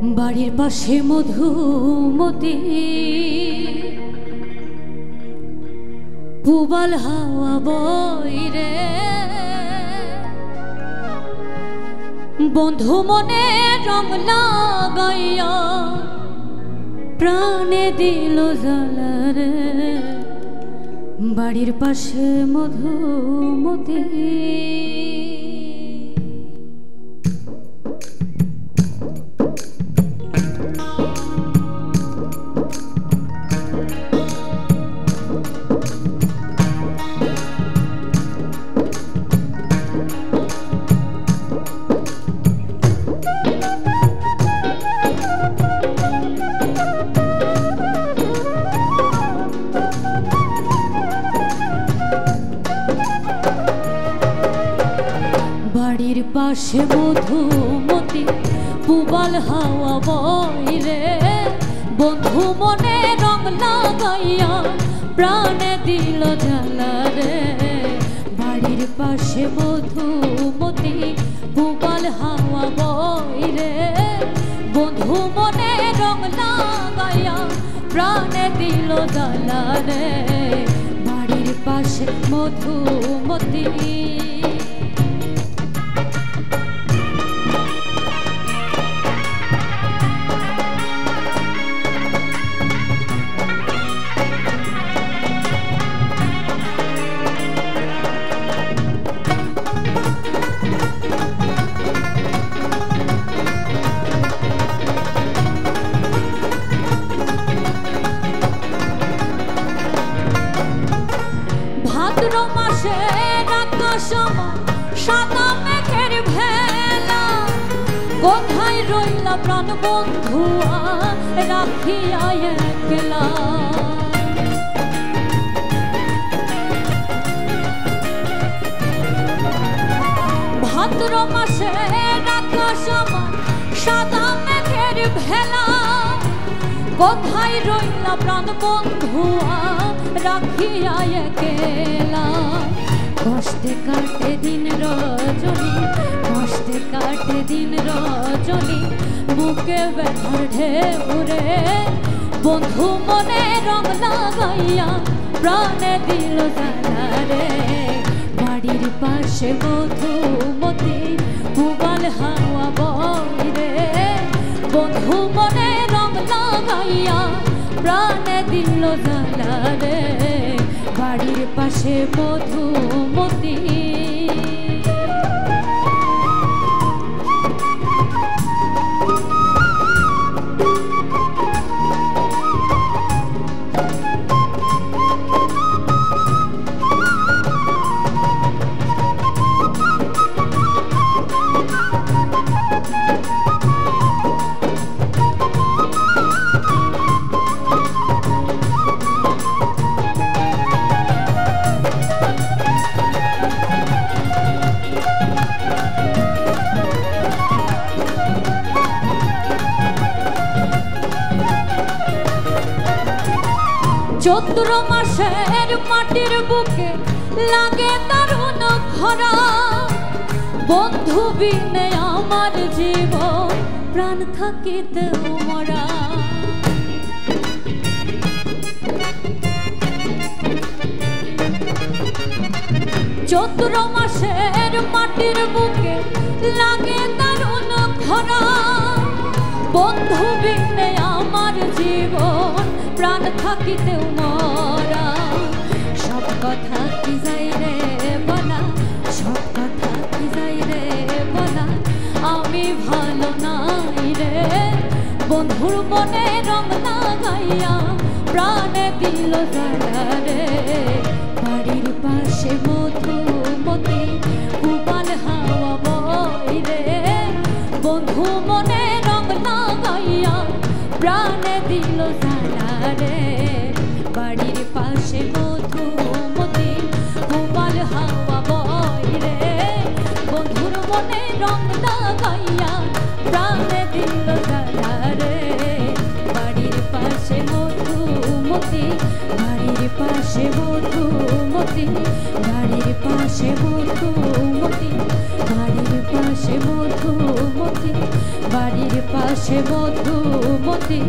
বাড়ির পাশে মধুমতি পুবাল হাওয়া বইরে বন্ধু মনে রং লাগাইয়া প্রাণে দিল জ্বালারে বাড়ির পাশে মধুমতি বাড়ির পাশে মধুমতি পুবাল হাওয়া বইরে বন্ধু মনে রং লাগাইয়া প্রাণে দিল জ্বালারে বাড়ির পাশে মধুমতি পুবাল হাওয়া বইরে বন্ধু মনে রং লাগাইয়া প্রাণে দিল জ্বালারে বাড়ির পাশে মধুমতি ভাদ্র মাসের আকাশ সাদা মেঘের ভেলা কোথায় রইলা প্রাণ বন্ধুয়া রাখিয়া একলা ভাদ্র মাসের আকাশ সাদা মেঘের ভেলা কোথায় রইলা প্রাণ বন্ধুয়া রাখিয়া একলা কষ্টে কাটে দিন রজনী কষ্টে কাটে দিন রজনী বুকে ব্যথার ঢেউরে বন্ধু মনে রং লাগাইয়া প্রাণে দিল জ্বালারে বাড়ির পাশে মধুমতি পুবাল হাওয়া বইরে বন্ধু মনে রং লাগাইয়া প্রাণে দিল জ্বালারে বাড়ির পাশে মধুমতি চৈত্র মাসের মাটির বুকে লাগে দারুণ খরা বন্ধু বিনে আমার জীবন প্রাণ থাকিতে মরা চৈত্র মাসের মাটির বুকে লাগে দারুণ খরা বন্ধু বিনে আমার জীবন প্রাণ থাকিতে মরা সব কথা কি যাই রে বলা সব কথা কি যাই রে বলা আমি ভালো নাই রে বন্ধুর মনে রং লাগাইয়া প্রাণে দিল জ্বালারে বাড়ির পাশে মধুমতি পুবাল হাওয়া বইরে বন্ধু মনে রং লাগাইয়া প্রাণে দিল জ্বালারে বাড়ির পাশে মধুমতি পুবাল হাওয়া বইরে বন্ধুর মনে রং লাগাইয়া প্রাণে দিল জ্বালারে বাড়ির পাশে মধুমতি বাড়ির পাশে মধুমতি বাড়ির পাশে মধুমতি বাড়ির পাশে মধুমতি, বাড়ির পাশে মধুমতি।